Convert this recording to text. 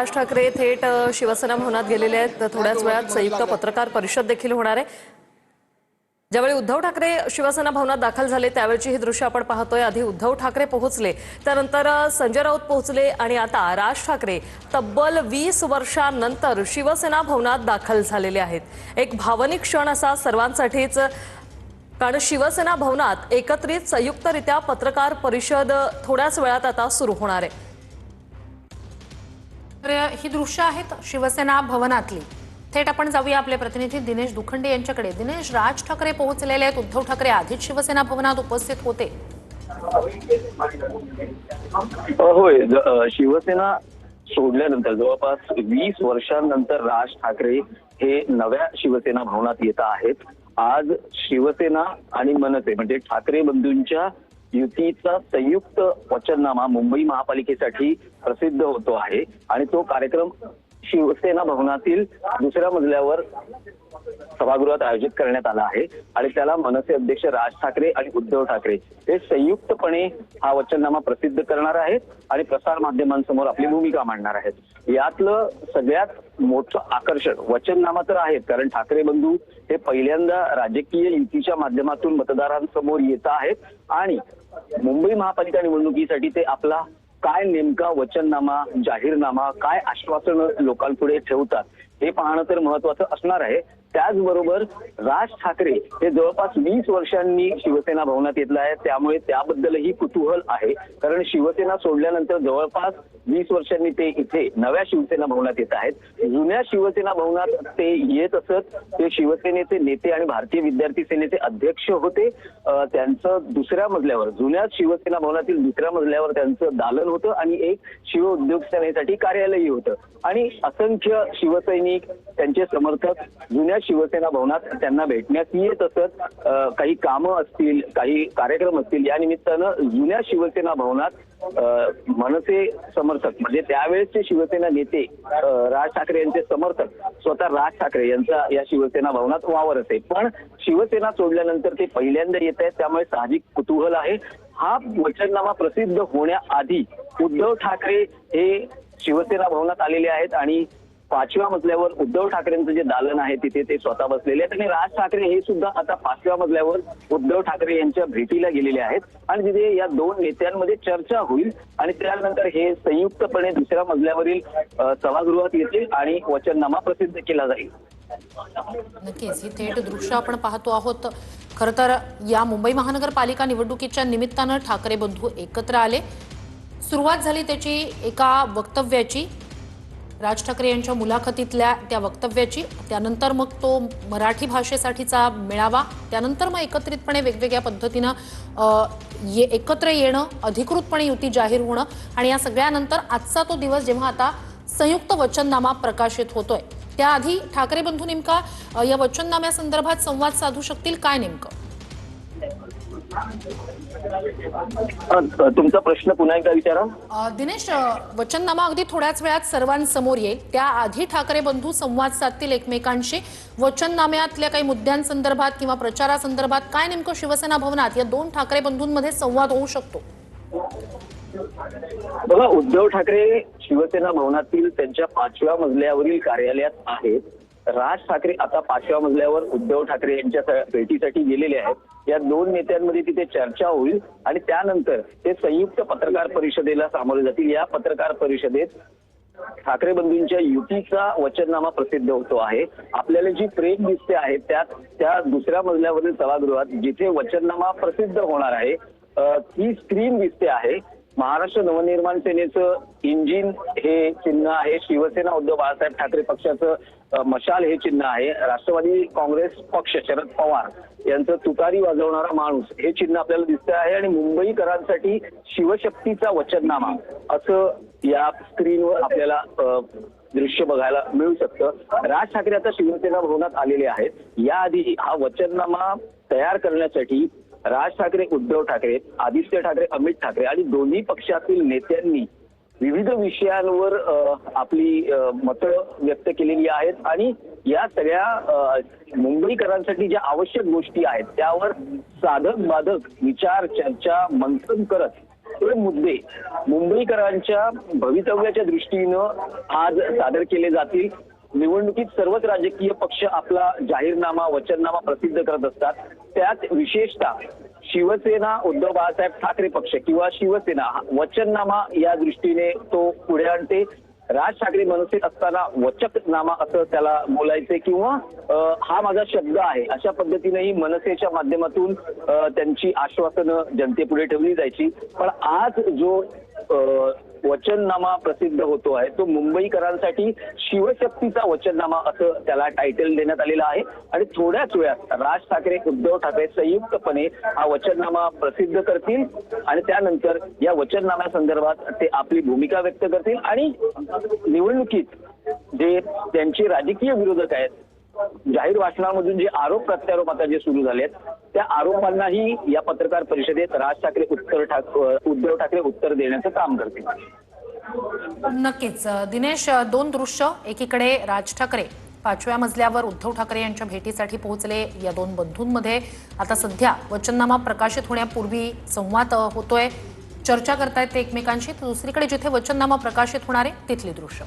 राज ठाकरे थेट शिवसेना भवनात गेलेले आहेत। थोड्याच वेळात संयुक्त पत्रकार परिषद देखील होणार आहे। ज्यावेळी उद्धव ठाकरे शिवसेना भवनात दाखल झाले त्यावेळची ही दृश्य आपण पाहतोय। आधी उद्धव ठाकरे पोहोचले, त्यानंतर संजय राऊत पोहोचले आणि आता राज ठाकरे तब्बल 20 वर्षांनंतर शिवसेना भवनात दाखल झालेले आहेत। एक भावनिक क्षण असा सर्वांसाठीच, कारण शिवसेना भवनात एकत्रित संयुक्तरित्या पत्रकार परिषद थोड्याच वेळात आता सुरू होणार आहे। ही दृश्य आहेत शिवसेना भवनातली। थेट आपण जाऊया आपले प्रतिनिधी दिनेश दुखंडे यांच्याकडे। दिनेश, राज ठाकरे पोहोचलेले आहेत, उद्धव ठाकरे आधीच शिवसेना भवनात उपस्थित होते। होय, शिवसेना सोडल्यानंतर जवळपास 20 वर्षांनंतर राज ठाकरे हे नव्या शिवसेना भवनात येत आहेत। आज शिवसेना आणि मनसे म्हणजे ठाकरे बंधूंच्या युतीचा संयुक्त वचननामा मुंबई महापालिकेसाठी प्रसिद्ध होतो आहे आणि तो कार्यक्रम शिवसेना भवनातील दुसऱ्या मजल्यावर सभागृहात आयोजित करण्यात आला आहे आणि त्याला मनसे अध्यक्ष राज ठाकरे आणि उद्धव ठाकरे हे संयुक्तपणे हा वचननामा प्रसिद्ध करणार आहेत आणि प्रसार माध्यमांसमोर आपली भूमिका मांडणार आहेत। यातलं सगळ्यात मोठं आकर्षण वचननामा तर आहेत, कारण ठाकरे बंधू हे पहिल्यांदा राजकीय युतीच्या माध्यमातून मतदारांसमोर येत आहेत आणि मुंबई महापालिका निवडणुकीसाठी ते आपला काय नेमका वचननामा, जाहीरनामा, काय आश्वासनं लोकांपुढे ठेवतात हे पाहणं तर महत्वाचं असणार आहे। त्याचबरोबर राज ठाकरे हे जवळपास 20 वर्षांनी शिवसेना भवनात येतले आहेत, त्यामुळे त्याबद्दलही कुतूहल आहे। कारण शिवसेना सोडल्यानंतर जवळपास 20 वर्षांनी ते इथे नव्या शिवसेना भवनात येत आहेत। जुन्या शिवसेना भवनात ते येत असत, ते शिवसेनेचे नेते आणि भारतीय विद्यार्थी सेनेचे अध्यक्ष होते। त्यांचं दुसऱ्या मजल्यावर, जुन्या शिवसेना भवनातील दुसऱ्या मजल्यावर त्यांचं दालन होतं आणि एक शिव उद्योग सेनेसाठी कार्यालयही होतं आणि असंख्य शिवसैनिक, त्यांचे समर्थक जुन्या शिवसेना भवनात त्यांना भेटण्यास येत असत। काही कामं असतील, काही कार्यक्रम असतील, या निमित्तानं जुन्या शिवसेना भवनात मनसे समर्थक म्हणजे त्यावेळेसचे शिवसेना नेते राज ठाकरे यांचे समर्थक स्वतः राज ठाकरे यांचा या शिवसेना भवनात वावर असे। पण शिवसेना सोडल्यानंतर ते पहिल्यांदा येत आहेत, त्यामुळे साहजिक कुतूहल आहे। हा वचननामा प्रसिद्ध होण्याआधी उद्धव ठाकरे हे शिवसेना भवनात आलेले आहेत आणि 5व्या मजल्यावर उद्धव ठाकरेंचं जे दालन आहे तिथे ते स्वतः बसलेले आहेत आणि राज ठाकरे हे सुद्धा आता 5व्या मजल्यावर उद्धव ठाकरे यांच्या भेटीला गेलेले आहेत आणि तिथे या दोन नेत्यांमध्ये चर्चा होईल आणि त्यानंतर हे संयुक्तपणे दुसऱ्या मजल्यावरील सभागृहात येतील आणि वचननामा प्रसिद्ध केला जाईल। नक्कीच ही थेट दृश्य आपण पाहतो आहोत। खरं तर या मुंबई महानगरपालिका निवडणुकीच्या निमित्तानं ठाकरे बंधू एकत्र आले। सुरुवात झाली त्याची एका वक्तव्याची, राज ठाकरे यांच्या मुलाखतीतल्या त्या वक्तव्याची। त्यानंतर मग तो मराठी भाषेसाठीचा मेळावा, त्यानंतर मग एकत्रितपणे वेगवेगळ्या पद्धतीनं एकत्र येणं, अधिकृतपणे युती जाहीर होणं आणि या सगळ्यानंतर आजचा तो दिवस जेव्हा आता संयुक्त वचननामा प्रकाशित होतोय, त्याआधी ठाकरे बंधू नेमका या वचननाम्यासंदर्भात संवाद साधू शकतील काय नेमकं? तुमचा प्रश्न पुन्हा एकदा विचारा दिनेश। वचननामा अगदी थोड्याच वेळात सर्वांसमोर येईल, त्याआधी ठाकरे बंधू संवाद साधतील एकमेकांशी। वचननाम्यातल्या काही मुद्द्यांसंदर्भात किंवा प्रचारासंदर्भात काय नेमकं शिवसेना भवनात या दोन ठाकरे बंधूंमध्ये संवाद होऊ शकतो? बघा, उद्धव ठाकरे शिवसेना भवनातील त्यांच्या 5व्या मजल्यावरील कार्यालयात आहेत। राज ठाकरे आता 5व्या मजल्यावर उद्धव ठाकरे यांच्या भेटीसाठी गेलेले आहेत। या दोन नेत्यांमध्ये तिथे चर्चा होईल आणि त्यानंतर ते संयुक्त पत्रकार परिषदेला सामोरे जातील। या पत्रकार परिषदेत ठाकरे बंधूंच्या युतीचा वचननामा प्रसिद्ध होतो आहे। आपल्याला जी फ्रेम दिसते आहे त्या दुसऱ्या मजल्यावरील सभागृहात जिथे वचननामा प्रसिद्ध होणार आहे ती स्क्रीन दिसते आहे। महाराष्ट्र नवनिर्माण सेनेचं इंजिन हे चिन्ह आहे, शिवसेना उद्धव बाळासाहेब ठाकरे पक्षाचं मशाल हे चिन्ह आहे, राष्ट्रवादी काँग्रेस पक्ष शरद पवार यांचं तुतारी वाजवणारा माणूस हे चिन्ह आपल्याला दिसतं आहे आणि मुंबईकरांसाठी शिवशक्तीचा वचननामा असं या स्क्रीनवर आपल्याला दृश्य बघायला मिळू शकतं। राज ठाकरे आता शिवसेना भवनात आलेले आहेत। याआधी हा वचननामा तयार करण्यासाठी राज ठाकरे, उद्धव ठाकरे, आदित्य ठाकरे, अमित ठाकरे आणि दोन्ही पक्षातील नेत्यांनी विविध विषयांवर आपली मतं व्यक्त केलेली आहेत आणि या सगळ्या मुंबईकरांसाठी ज्या आवश्यक गोष्टी आहेत त्यावर साधक बाधक विचार, चर्चा, मंथन करत हे मुद्दे मुंबईकरांच्या भवितव्याच्या दृष्टीनं आज सादर केले जातील. निवडणुकीत सर्वच राजकीय पक्ष आपला जाहीरनामा वचननामा प्रसिद्ध करत असतात. त्यात विशेषतः शिवसेना उद्धव बाळासाहेब ठाकरे पक्ष किंवा शिवसेना वचननामा या दृष्टीने तो पुढे आणते. राज ठाकरे मनसेत असताना वचकनामा असं त्याला बोलायचे किंवा हा माझा शब्द आहे अशा पद्धतीनेही मनसेच्या माध्यमातून त्यांची आश्वासनं जनतेपुढे ठेवली जायची. पण आज जो वचननामा प्रसिद्ध होतो आहे तो मुंबईकरांसाठी शिवशक्तीचा वचननामा असं त्याला टायटल देण्यात आलेलं आहे. आणि थोड्याच वेळात राज ठाकरे उद्धव ठाकरे संयुक्तपणे हा वचननामा प्रसिद्ध करतील आणि त्यानंतर या वचननाम्यासंदर्भात ते आपली भूमिका व्यक्त करतील आणि निवडणुकीत जे त्यांचे राजकीय विरोधक आहेत जाहीर भाषणामधून जे आरोप प्रत्यारोप आता जे सुरू झालेत त्या आरोपांनाही या पत्रकार परिषदेत राज ठाकरे उद्धव ठाकरे उत्तर देण्याचं काम करतील. नक्कीच दिनेश, दोन दृश्य, एकीकडे राज ठाकरे 5व्या मजल्यावर उद्धव ठाकरे यांच्या भेटीसाठी पोहोचले. या दोन बंधूंमध्ये आता सध्या वचननामा प्रकाशित होण्यापूर्वी संवाद होतोय, चर्चा करतायत ते एकमेकांशी. तर दुसरीकडे जिथे वचननामा प्रकाशित होणार आहे तिथली दृश्य.